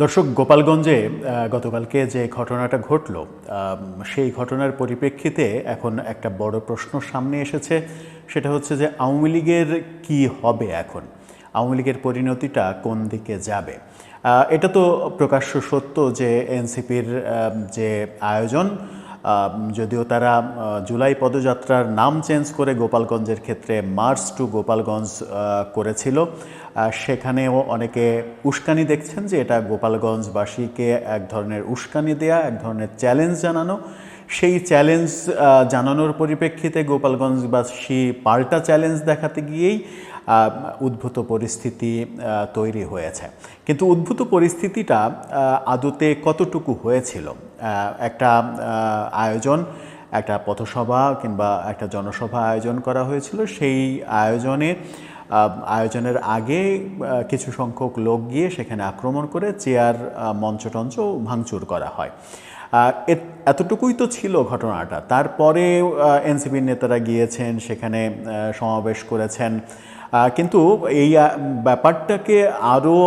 দর্শক, গোপালগঞ্জে গতকালকে যে ঘটনাটা ঘটল, সেই ঘটনার পরিপ্রেক্ষিতে এখন একটা বড় প্রশ্ন সামনে এসেছে। সেটা হচ্ছে যে আওয়ামী লীগের কী হবে এখন, আওয়ামী লীগের পরিণতিটা কোন দিকে যাবে। এটা তো প্রকাশ্য সত্য যে এনসিপির যে আয়োজন, যদিও তারা জুলাই পদযাত্রার নাম চেঞ্জ করে গোপালগঞ্জের ক্ষেত্রে মার্চ টু গোপালগঞ্জ করেছিল, সেখানেও অনেকে উস্কানি দেখছেন যে এটা গোপালগঞ্জবাসীকে এক ধরনের উস্কানি দেয়া, এক ধরনের চ্যালেঞ্জ জানানো। সেই চ্যালেঞ্জ জানানোর পরিপ্রেক্ষিতে গোপালগঞ্জবাসী পাল্টা চ্যালেঞ্জ দেখাতে গিয়েই উদ্ভূত পরিস্থিতি তৈরি হয়েছে। কিন্তু উদ্ভূত পরিস্থিতিটা আদতে কতটুকু হয়েছিল? একটা আয়োজন, একটা পথসভা কিংবা একটা জনসভা আয়োজন করা হয়েছিল। সেই আয়োজনের আগে কিছু সংখ্যক লোক গিয়ে সেখানে আক্রমণ করে চেয়ার, মঞ্চটঞ্চ ভাঙচুর করা হয়। এতটুকুই তো ছিল ঘটনাটা। তারপরে এনসিপির নেতারা গিয়েছেন, সেখানে সমাবেশ করেছেন। কিন্তু এই ব্যাপারটাকে আরও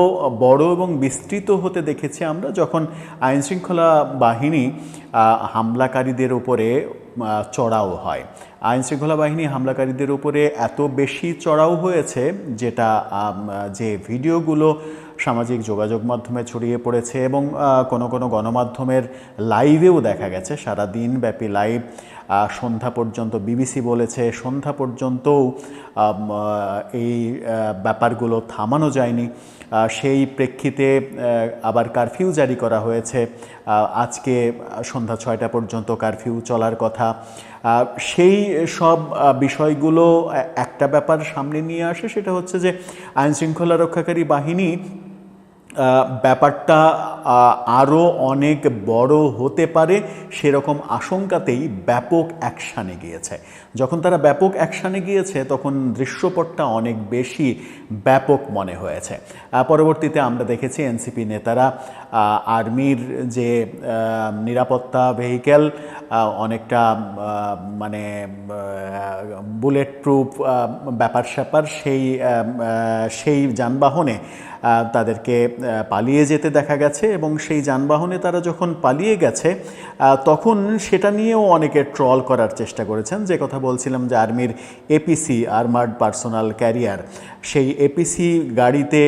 বড় এবং বিস্তৃত হতে দেখেছি আমরা যখন আইনশৃঙ্খলা বাহিনী হামলাকারীদের উপরে চড়াও হয়। আইনশৃঙ্খলা বাহিনী হামলাকারীদের উপরে এত বেশি চড়াও হয়েছে, যে ভিডিওগুলো সামাজিক যোগাযোগ মাধ্যমে ছড়িয়ে পড়েছে এবং কোনো কোনো গণমাধ্যমের লাইভেও দেখা গেছে। সারা দিন ব্যাপী লাইভ, সন্ধ্যা পর্যন্ত বিবিসি বলেছে, সন্ধ্যা পর্যন্তও এই ব্যাপারগুলো থামানো যায়নি। সেই প্রেক্ষিতে আবার কারফিউ জারি করা হয়েছে। আজকে সন্ধ্যা 6টা পর্যন্ত কারফিউ চলার কথা। সেই সব বিষয়গুলো একটা ব্যাপার সামনে নিয়ে আসে, সেটা হচ্ছে যে আইনশৃঙ্খলা রক্ষাকারী বাহিনী ব্যাপারটা আরও অনেক বড় হতে পারে সেরকম আশঙ্কাতেই ব্যাপক অ্যাকশানে গিয়েছে। যখন তারা ব্যাপক অ্যাকশানে গিয়েছে তখন দৃশ্যপটটা অনেক বেশি ব্যাপক মনে হয়েছে। পরবর্তীতে আমরা দেখেছি এনসিপি নেতারা আর্মির যে নিরাপত্তা ভেহিক্যাল, অনেকটা মানে বুলেট প্রুফ ব্যাপার স্যাপার, সেই যানবাহনে তাদেরকে পালিয়ে যেতে দেখা গেছে। এবং সেই যানবাহনে তারা যখন পালিয়ে গেছে তখন সেটা নিয়েও অনেকে ট্রল করার চেষ্টা করেছেন। যে কথা বলছিলাম যে আর্মির এপিসি, আর্মার্ড পার্সোনাল ক্যারিয়ার, সেই এপিসি গাড়িতে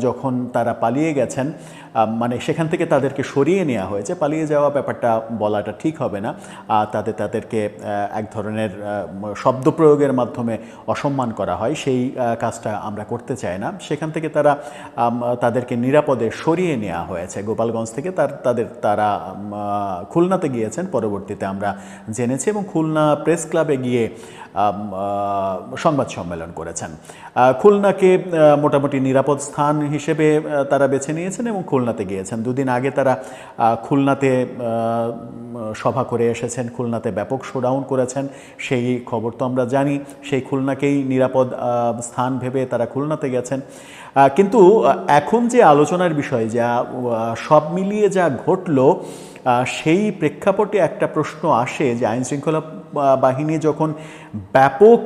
যখন তারা পালিয়ে গেছেন, মানে সেখান থেকে তাদেরকে সরিয়ে নেওয়া হয়েছে। পালিয়ে যাওয়া ব্যাপারটা বলাটা ঠিক হবে না, তাদেরকে এক ধরনের শব্দ প্রয়োগের মাধ্যমে অসম্মান করা হয়, সেই কাজটা আমরা করতে চাই না। সেখান থেকে তাদেরকে নিরাপদে সরিয়ে নেওয়া হয়েছে গোপালগঞ্জ থেকে। তারা খুলনাতে গিয়েছেন পরবর্তীতে আমরা জেনেছি, এবং খুলনা প্রেস ক্লাবে গিয়ে সংবাদ সম্মেলন করেছেন। খুলনাকে মোটামুটি নিরাপদ স্থান হিসেবে তারা বেছে নিয়েছেন এবং খুলনাতে গিয়েছেন। দুদিন আগে তারা খুলনাতে সভা করে এসেছেন, খুলনাতে ব্যাপক শোডাউন করেছেন, সেই খবর তো আমরা জানি। সেই খুলনাকেই নিরাপদ স্থান ভেবে তারা খুলনাতে গেছেন। কিন্তু এখন যে আলোচনার বিষয়, যা সব মিলিয়ে যা ঘটল, সেই প্রেক্ষাপটে একটা প্রশ্ন আসে যে আইনশৃঙ্খলা বাহিনী যখন ব্যাপক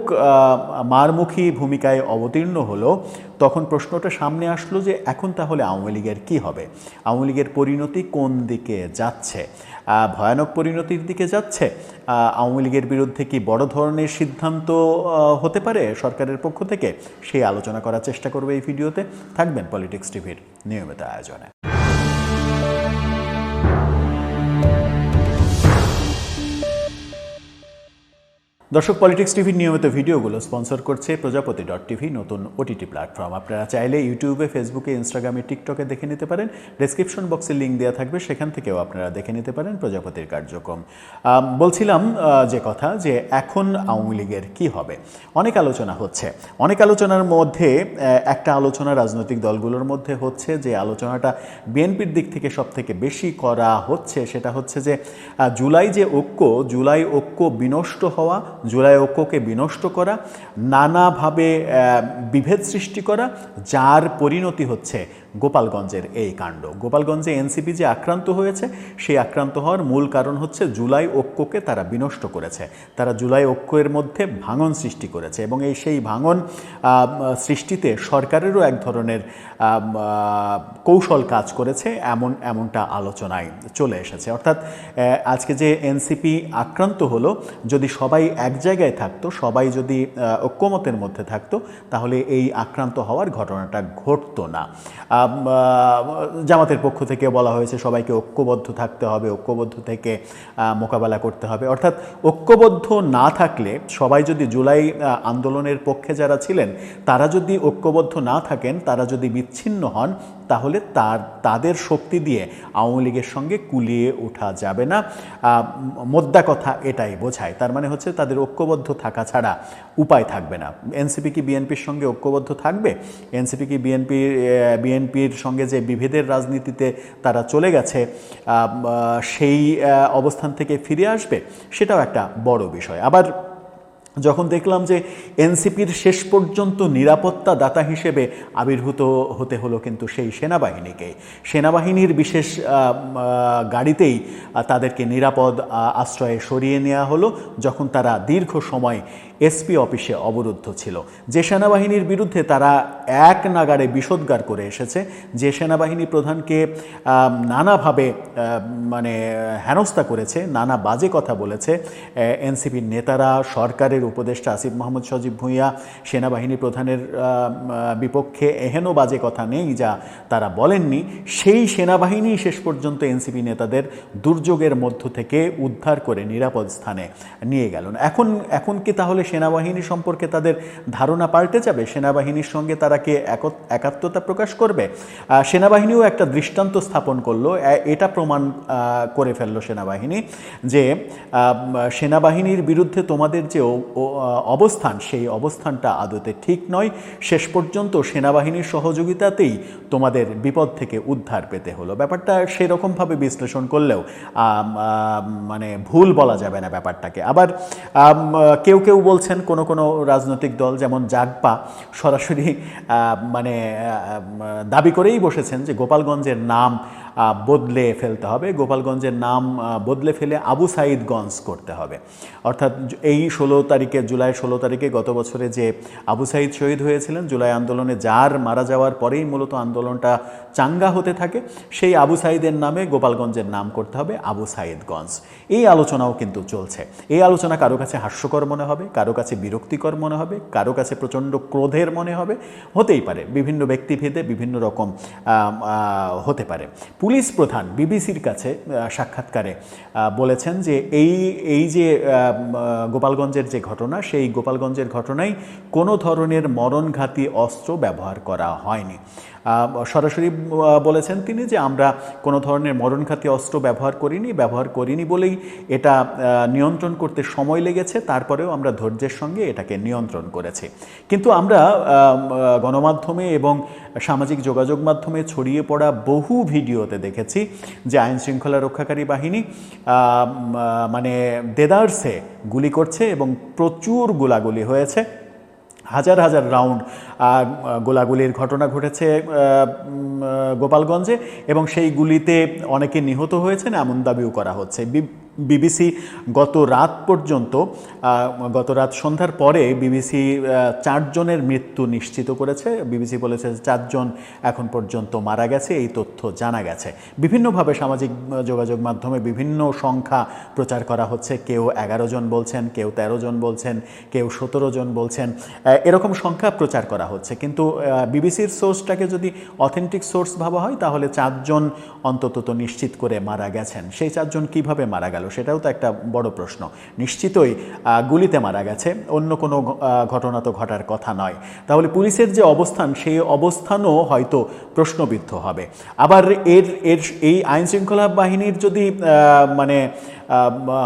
মারমুখী ভূমিকায় অবতীর্ণ হলো, তখন প্রশ্নটা সামনে আসলো যে এখন তাহলে আওয়ামী লীগের কী হবে, আওয়ামী লীগের পরিণতি কোন দিকে যাচ্ছে, ভয়ানক পরিণতির দিকে যাচ্ছে। আওয়ামী লীগের বিরুদ্ধে কি বড় ধরনের সিদ্ধান্ত হতে পারে সরকারের পক্ষ থেকে? সেই আলোচনা করার চেষ্টা করবে এই ভিডিওতে। থাকবেন পলিটিক্স টিভির নিয়মিত আয়োজনে। দর্শক, পলিটিক্স টিভির নিয়মিত ভিডিওগুলো স্পন্সর করছে প্রজাপতি.টিভি, নতুন ওটিটি প্ল্যাটফর্ম। আপনারা চাইলে ইউটিউবে, ফেসবুকে, ইনস্টাগ্রামে, টিকটকে দেখে নিতে পারেন। ডেসক্রিপশন বক্সে লিঙ্ক দেওয়া থাকবে, সেখান থেকেও আপনারা দেখে নিতে পারেন প্রজাপতির কার্যক্রম। বলছিলাম যে কথা, যে এখন আওয়ামী লীগের কী হবে, অনেক আলোচনা হচ্ছে। অনেক আলোচনার মধ্যে একটা আলোচনা রাজনৈতিক দলগুলোর মধ্যে হচ্ছে, যে আলোচনাটা বিএনপির দিক থেকে সব থেকে বেশি করা হচ্ছে, সেটা হচ্ছে যে জুলাই ঐক্য বিনষ্ট হওয়া, জুলাই ঐক্যকে বিনষ্ট করা, নানাভাবে বিভেদ সৃষ্টি করা, যার পরিণতি হচ্ছে গোপালগঞ্জের এই কাণ্ড। গোপালগঞ্জে এনসিপি যে আক্রান্ত হয়েছে, সেই আক্রান্ত হওয়ার মূল কারণ হচ্ছে জুলাই ঐক্যকে তারা বিনষ্ট করেছে। তারা জুলাই ঐক্যের মধ্যে ভাঙন সৃষ্টি করেছে এবং সেই ভাঙন সৃষ্টিতে সরকারেরও এক ধরনের কৌশল কাজ করেছে, এমনটা আলোচনায় চলে এসেছে। অর্থাৎ আজকে যে এনসিপি আক্রান্ত হলো, যদি সবাই এক জায়গায় থাকতো, সবাই যদি ঐক্যমতের মধ্যে থাকতো, তাহলে এই আক্রান্ত হওয়ার ঘটনাটা ঘটতো না। জামাতের পক্ষ থেকে বলা হয়েছে সবাইকে ঐক্যবদ্ধ থাকতে হবে, ঐক্যবদ্ধ থেকে মোকাবেলা করতে হবে। অর্থাৎ ঐক্যবদ্ধ না থাকলে, সবাই যদি জুলাই আন্দোলনের পক্ষে যারা ছিলেন তারা যদি ঐক্যবদ্ধ না থাকেন, তারা যদি বিচ্ছিন্ন হন, তাহলে তাদের শক্তি দিয়ে আওয়ামী লীগের সঙ্গে কুলিয়ে ওঠা যাবে না। মোদ্দা কথা এটাই বোঝায়। তার মানে হচ্ছে তাদের ঐক্যবদ্ধ থাকা ছাড়া উপায় থাকবে না। এনসিপি কি বিএনপির সঙ্গে ঐক্যবদ্ধ থাকবে? এনসিপি কি বিএনপির সঙ্গে যে বিভেদের রাজনীতিতে তারা চলে গেছে, সেই অবস্থান থেকে ফিরে আসবে? সেটাও একটা বড় বিষয়। আবার যখন দেখলাম যে এনসিপির শেষ পর্যন্ত নিরাপত্তা দাতা হিসেবে আবির্ভূত হতে হলো কিন্তু সেই সেনাবাহিনীকে, সেনাবাহিনীর বিশেষ গাড়িতেই তাদেরকে নিরাপদ আশ্রয়ে সরিয়ে নেওয়া হলো যখন তারা দীর্ঘ সময় এসপি অফিসে অবরুদ্ধ ছিল। যে সেনাবাহিনীর বিরুদ্ধে তারা এক নাগাড়ে বিষোদ্গার করে এসেছে, যে সেনাবাহিনী প্রধানকে নানাভাবে হেনস্থা করেছে, নানা বাজে কথা বলেছে এনসিপির নেতারা, সরকারের উপদেষ্টা আসিফ মাহমুদ সজীব ভুঁইয়া, সেনাবাহিনী প্রধানের বিপক্ষে এহেন বাজে কথা নেই যা তারা বলেননি। সেই সেনাবাহিনী শেষ পর্যন্ত এনসিপি নেতাদের দুর্যোগের মধ্য থেকে উদ্ধার করে নিরাপদ স্থানে নিয়ে গেল। এখন কি তাহলে সেনাবাহিনী সম্পর্কে তাদের ধারণা পাল্টে যাবে? সেনাবাহিনীর সঙ্গে তারা কি একাত্মতা প্রকাশ করবে? সেনাবাহিনীও একটা দৃষ্টান্ত স্থাপন করলো, এটা প্রমাণ করে ফেললো সেনাবাহিনী যে সেনাবাহিনীর বিরুদ্ধে তোমাদের যে অবস্থান, সেই অবস্থানটা আদতে ঠিক নয়। শেষ পর্যন্ত সেনাবাহিনীর সহযোগিতাতেই তোমাদের বিপদ থেকে উদ্ধার পেতে হলো। ব্যাপারটা সেরকমভাবে বিশ্লেষণ করলেও ভুল বলা যাবে না ব্যাপারটাকে। আবার কেউ কেউ বলছেন, কোনো রাজনৈতিক দল যেমন জাগপা সরাসরি দাবি করেই বসেছেন যে গোপালগঞ্জের নাম বদলে ফেলতে হবে, গোপালগঞ্জের নাম বদলে ফেলে আবু সাঈদগঞ্জ করতে হবে। অর্থাৎ এই জুলাই 16 তারিখে গত বছরে যে আবু সাঈদ শহীদ হয়েছিলেন জুলাই আন্দোলনে, যার মারা যাওয়ার পরেই মূলত আন্দোলনটা চাঙ্গা হতে থাকে, সেই আবু সাঈদের নামে গোপালগঞ্জের নাম করতে হবে আবু সাঈদগঞ্জ। এই আলোচনাও কিন্তু চলছে। এই আলোচনা কারো কাছে হাস্যকর মনে হবে, কারো কাছে বিরক্তিকর মনে হবে, কারো কাছে প্রচণ্ড ক্রোধের মনে হবে, হতেই পারে, বিভিন্ন ব্যক্তিভেদে বিভিন্ন রকম হতে পারে। পুলিশ প্রধান বিবিসির কাছে সাক্ষাৎকারে বলেছেন যে এই যে গোপালগঞ্জের যে ঘটনা, সেই গোপালগঞ্জের ঘটনায় কোনো ধরনের মরণঘাতী অস্ত্র ব্যবহার করা হয়নি। সরাসরি বলেছেন তিনি যে আমরা কোনো ধরনের মরণঘাতী অস্ত্র ব্যবহার করিনি বলেই এটা নিয়ন্ত্রণ করতে সময় লেগেছে, তারপরেও আমরা ধৈর্যের সঙ্গে এটাকে নিয়ন্ত্রণ করেছি। কিন্তু আমরা গণমাধ্যমে এবং সামাজিক যোগাযোগ মাধ্যমে ছড়িয়ে পড়া বহু ভিডিওতে দেখেছি যে আইনশৃঙ্খলা রক্ষাকারী বাহিনী দেদারসে গুলি করছে এবং প্রচুর গোলাগুলি হয়েছে, হাজার হাজার রাউন্ড গোলাগুলির ঘটনা ঘটেছে গোপালগঞ্জে এবং সেই গুলিতে অনেকে নিহত হয়েছেন এমন দাবিও করা হচ্ছে। বিবিসি গত রাত সন্ধ্যার পরে বিবিসি 4 জনের মৃত্যু নিশ্চিত করেছে। বিবিসি বলেছে 4 জন এখন পর্যন্ত মারা গেছে, এই তথ্য জানা গেছে। বিভিন্নভাবে সামাজিক যোগাযোগ মাধ্যমে বিভিন্ন সংখ্যা প্রচার করা হচ্ছে, কেউ 11 জন বলছেন, কেউ 13 জন বলছেন, কেউ 17 জন বলছেন, এরকম সংখ্যা প্রচার করা হচ্ছে। কিন্তু বিবিসির সোর্সটাকে যদি অথেন্টিক সোর্স ভাবা হয় তাহলে 4 জন অন্তত তো নিশ্চিত করে মারা গেছেন। সেই 4 জন কীভাবে মারা গেল সেটাও তো একটা বড় প্রশ্ন। নিশ্চিতই গুলিতে মারা গেছে, অন্য কোনো ঘটনা তো ঘটার কথা নয়। তাহলে পুলিশের যে অবস্থান, সেই অবস্থানও হয়তো প্রশ্নবিদ্ধ হবে। আবার এই আইনশৃঙ্খলা বাহিনীর যদি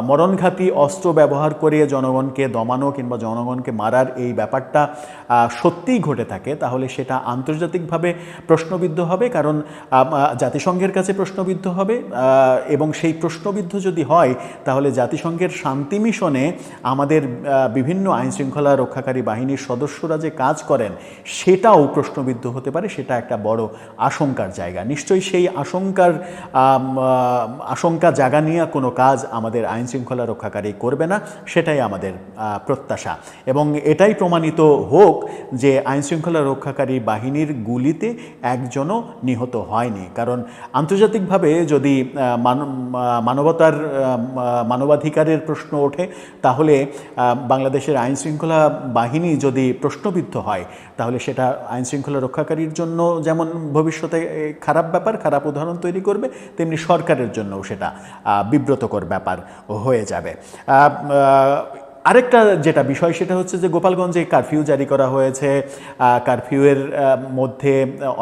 মরণঘাতী অস্ত্র ব্যবহার করে জনগণকে দমানো কিংবা জনগণকে মারার এই ব্যাপারটা সত্যিই ঘটে থাকে, তাহলে সেটা আন্তর্জাতিকভাবে প্রশ্নবিদ্ধ হবে, কারণ জাতিসংঘের কাছে প্রশ্নবিদ্ধ হবে। এবং সেই প্রশ্নবিদ্ধ যদি হয় হয় তাহলে জাতিসংঘের শান্তি মিশনে আমাদের বিভিন্ন আইনশৃঙ্খলা রক্ষাকারী বাহিনীর সদস্যরা যে কাজ করেন সেটাও প্রশ্নবিদ্ধ হতে পারে। সেটা একটা বড় আশঙ্কার জায়গা। নিশ্চয়ই সেই আশঙ্কা জাগা নিয়ে কোনো কাজ আমাদের আইনশৃঙ্খলা রক্ষাকারী করবে না, সেটাই আমাদের প্রত্যাশা। এবং এটাই প্রমাণিত হোক যে আইনশৃঙ্খলা রক্ষাকারী বাহিনীর গুলিতে একজনও নিহত হয়নি। কারণ আন্তর্জাতিকভাবে যদি মানবাধিকারের প্রশ্ন ওঠে তাহলে বাংলাদেশের আইনশৃঙ্খলা বাহিনী যদি প্রশ্নবিদ্ধ হয় তাহলে সেটা আইনশৃঙ্খলা রক্ষাকারীর জন্য যেমন ভবিষ্যতে খারাপ ব্যাপার, খারাপ উদাহরণ তৈরি করবে, তেমনি সরকারের জন্যও সেটা বিব্রতকর ব্যাপার হয়ে যাবে। আরেকটা যেটা বিষয় সেটা হচ্ছে যে গোপালগঞ্জে কারফিউ জারি করা হয়েছে। কারফিউয়ের মধ্যে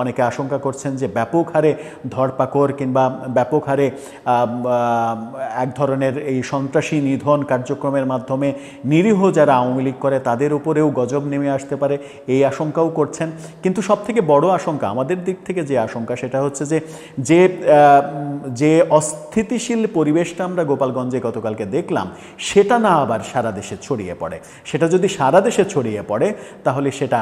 অনেকে আশঙ্কা করছেন যে ব্যাপক হারে ধরপাকড় কিংবা ব্যাপক হারে এক ধরনের এই সন্ত্রাসী নিধন কার্যক্রমের মাধ্যমে নিরীহ যারা আওয়ামী লীগ করে তাদের উপরেও গজব নেমে আসতে পারে, এই আশঙ্কাও করছেন। কিন্তু সবথেকে বড় আশঙ্কা আমাদের দিক থেকে যে আশঙ্কা সেটা হচ্ছে যে অস্থিতিশীল পরিবেশটা আমরা গোপালগঞ্জে গতকালকে দেখলাম সেটা না আবার সারা দেশে ছড়িয়ে পড়ে। সেটা যদি সারা দেশে ছড়িয়ে পড়ে তাহলে সেটা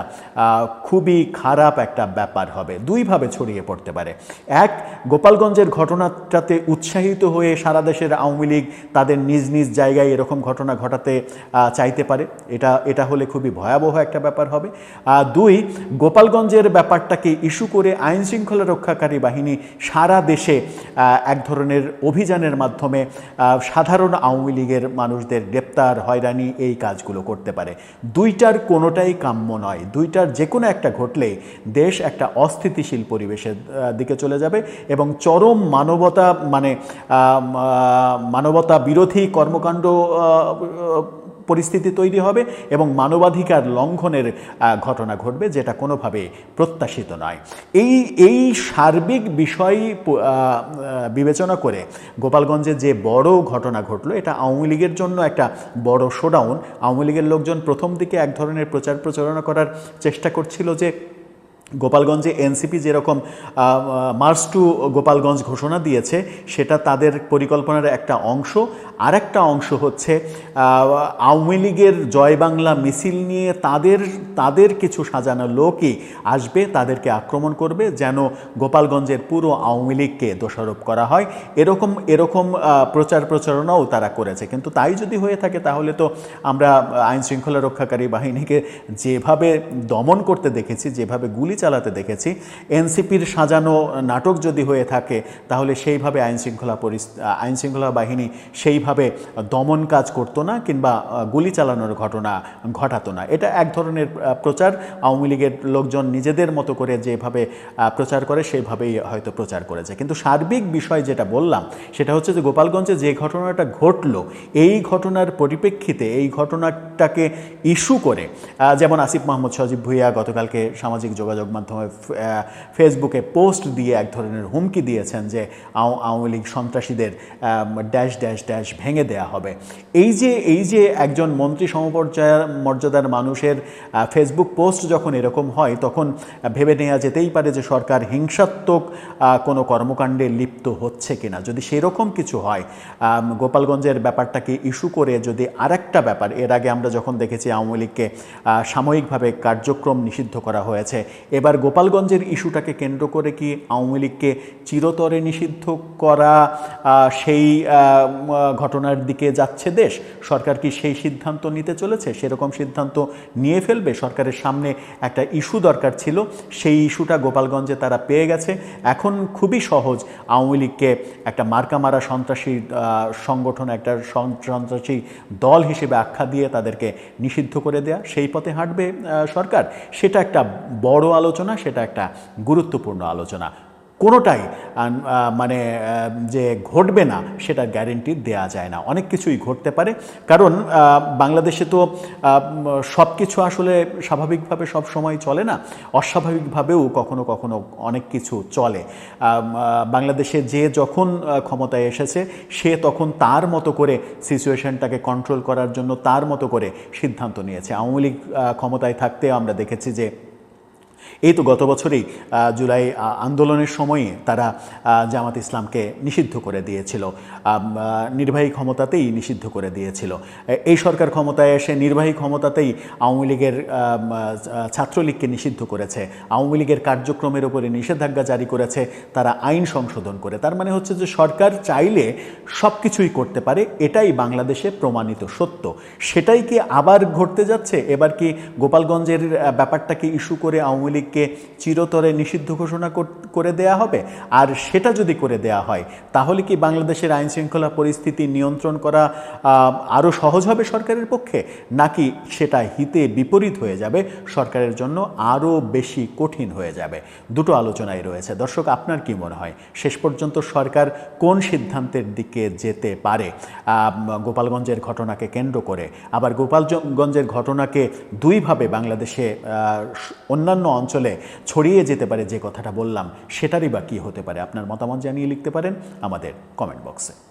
খুবই খারাপ একটা ব্যাপার হবে। দুইভাবে ছড়িয়ে পড়তে পারে। এক, গোপালগঞ্জের ঘটনাটাতে উৎসাহিত হয়ে সারা দেশের আওয়ামী লীগ তাদের নিজ নিজ জায়গায় এরকম ঘটনা ঘটাতে চাইতে পারে। এটা হলে খুবই ভয়াবহ একটা ব্যাপার হবে। দুই, গোপালগঞ্জের ব্যাপারটাকে ইস্যু করে আইন শৃঙ্খলা রক্ষাকারী বাহিনী সারা দেশে এক ধরনের অভিযানের মাধ্যমে সাধারণ আওয়ামী লীগের মানুষদের গ্রেপ্তার, হয়রানি, এই কাজগুলো করতে পারে। দুইটার কোনোটাই কাম্য নয়। দুইটার যে কোনো একটা ঘটলে দেশ একটা অস্থিতিশীল পরিবেশের দিকে চলে যাবে এবং চরম মানবতা বিরোধী কর্মকাণ্ড পরিস্থিতি তৈরি হবে এবং মানবাধিকার লঙ্ঘনের ঘটনা ঘটবে, যেটা কোনোভাবে প্রত্যাশিত নয়। এই সার্বিক বিষয় বিবেচনা করে গোপালগঞ্জে যে বড় ঘটনা ঘটলো এটা আওয়ামী লীগের জন্য একটা বড় শোডাউন। আওয়ামী লীগের লোকজন প্রথম দিকে এক ধরনের প্রচারণা করার চেষ্টা করছিল যে গোপালগঞ্জে এনসিপি যেরকম মার্চ টু গোপালগঞ্জ ঘোষণা দিয়েছে সেটা তাদের পরিকল্পনার একটা অংশ। আর একটা অংশ হচ্ছে আওয়ামী লীগের জয় বাংলা মিছিল নিয়ে তাদের কিছু সাজানো লোকই আসবে, তাদেরকে আক্রমণ করবে যেন গোপালগঞ্জের পুরো আওয়ামী লীগকে দোষারোপ করা হয়। এরকম প্রচারণাও তারা করেছে। কিন্তু তাই যদি হয়ে থাকে তাহলে তো আমরা আইন শৃঙ্খলা রক্ষাকারী বাহিনীকে যেভাবে দমন করতে দেখেছি, যেভাবে গুলি চালাতে দেখেছি, এনসিপির সাজানো নাটক যদি হয়ে থাকে তাহলে সেইভাবে আইন শৃঙ্খলা বাহিনী সেইভাবে দমন কাজ করতো না কিংবা গুলি চালানোর ঘটনা ঘটাতো না। এটা এক ধরনের প্রচার। আওয়ামী লীগের লোকজন নিজেদের মতো করে যেভাবে প্রচার করে সেইভাবেই হয়তো প্রচার করেছে। কিন্তু সার্বিক বিষয় যেটা বললাম সেটা হচ্ছে যে গোপালগঞ্জে যে ঘটনাটা ঘটলো এই ঘটনার পরিপ্রেক্ষিতে এই ঘটনাটাকে ইস্যু করে যেমন আসিফ মাহমুদ সজীব ভুঁইয়া গতকালকে সামাজিক যোগাযোগ মাধ্যমে ফেসবুকে পোস্ট দিয়ে এক ধরনের হুমকি দিয়েছেন যে আওয়ামী লীগ সন্ত্রাসীদের ড্যাশ ড্যাশ ড্যাশ ভেঙে দেয়া হবে। এই যে একজন মন্ত্রী সমমর্যাদার মানুষের ফেসবুক পোস্ট যখন এরকম হয় তখন ভেবে নেওয়া যেতেই পারে যে সরকার হিংসাত্মক কোনো কর্মকাণ্ডে লিপ্ত হচ্ছে কিনা। যদি সেরকম কিছু হয়, গোপালগঞ্জের ব্যাপারটাকে ইস্যু করে যদি আরেকটা ব্যাপার, এর আগে আমরা যখন দেখেছি আওয়ামী লীগকে সাময়িকভাবে কার্যক্রম নিষিদ্ধ করা হয়েছে, এবার গোপালগঞ্জের ইস্যুটাকে কেন্দ্র করে কি আওয়ামী লীগকে চিরতরে নিষিদ্ধ করা সেই ঘটনার দিকে যাচ্ছে দেশ? সরকার কি সেই সিদ্ধান্ত নিতে চলেছে? সেরকম সিদ্ধান্ত নিয়ে ফেলবে? সরকারের সামনে একটা ইস্যু দরকার ছিল, সেই ইস্যুটা গোপালগঞ্জে তারা পেয়ে গেছে। এখন খুবই সহজ আওয়ামী লীগকে একটা মার্কা মারা সন্ত্রাসী সংগঠন, একটা সন্ত্রাসী দল হিসেবে আখ্যা দিয়ে তাদেরকে নিষিদ্ধ করে দেয়া, সেই পথে হাঁটবে সরকার। সেটা একটা বড় আলোচনা, সেটা একটা গুরুত্বপূর্ণ আলোচনা। কোনোটাই যে ঘটবে না সেটা গ্যারেন্টি দেয়া যায় না। অনেক কিছুই ঘটতে পারে, কারণ বাংলাদেশে তো সব কিছু আসলে স্বাভাবিকভাবে সব সময় চলে না, অস্বাভাবিকভাবেও কখনো কখনো অনেক কিছু চলে। বাংলাদেশে যে যখন ক্ষমতায় এসেছে সে তখন তার মতো করে সিচুয়েশনটাকে কন্ট্রোল করার জন্য তার মতো করে সিদ্ধান্ত নিয়েছে। আওয়ামী লীগ ক্ষমতায় থাকতে আমরা দেখেছি যে এই তো গত বছরেই জুলাই আন্দোলনের সময়ে তারা জামাত ইসলামকে নিষিদ্ধ করে দিয়েছিল, নির্বাহী ক্ষমতাতেই নিষিদ্ধ করে দিয়েছিল। এই সরকার ক্ষমতায় এসে নির্বাহী ক্ষমতাতেই আওয়ামী লীগের ছাত্রলীগকে নিষিদ্ধ করেছে, আওয়ামী লীগের কার্যক্রমের উপরে নিষেধাজ্ঞা জারি করেছে তারা আইন সংশোধন করে। তার মানে হচ্ছে যে সরকার চাইলে সব কিছুই করতে পারে, এটাই বাংলাদেশে প্রমাণিত সত্য। সেটাই কি আবার ঘটতে যাচ্ছে? এবার কি গোপালগঞ্জের ব্যাপারটাকে ইস্যু করে আওয়ামী লীগকে চিরতরে নিষিদ্ধ ঘোষণা করে দেয়া হবে? আর সেটা যদি করে দেয়া হয় তাহলে কি বাংলাদেশের আইন শৃঙ্খলা পরিস্থিতি নিয়ন্ত্রণ করা আরও সহজ হবে সরকারের পক্ষে, নাকি সেটা হিতে বিপরীত হয়ে যাবে, সরকারের জন্য আরও বেশি কঠিন হয়ে যাবে? দুটো আলোচনায় রয়েছে। দর্শক, আপনার কি মনে হয় শেষ পর্যন্ত সরকার কোন সিদ্ধান্তের দিকে যেতে পারে গোপালগঞ্জের ঘটনাকে কেন্দ্র করে? আবার গোপালগঞ্জের ঘটনাকে দুইভাবে বাংলাদেশে অন্যান্য অঞ্চলে ছড়িয়ে যেতে পারে যে কথাটা বললাম, সেটারই বা কী হতে পারে? আপনার মতামত জানিয়ে লিখতে পারেন আমাদের কমেন্ট বক্সে।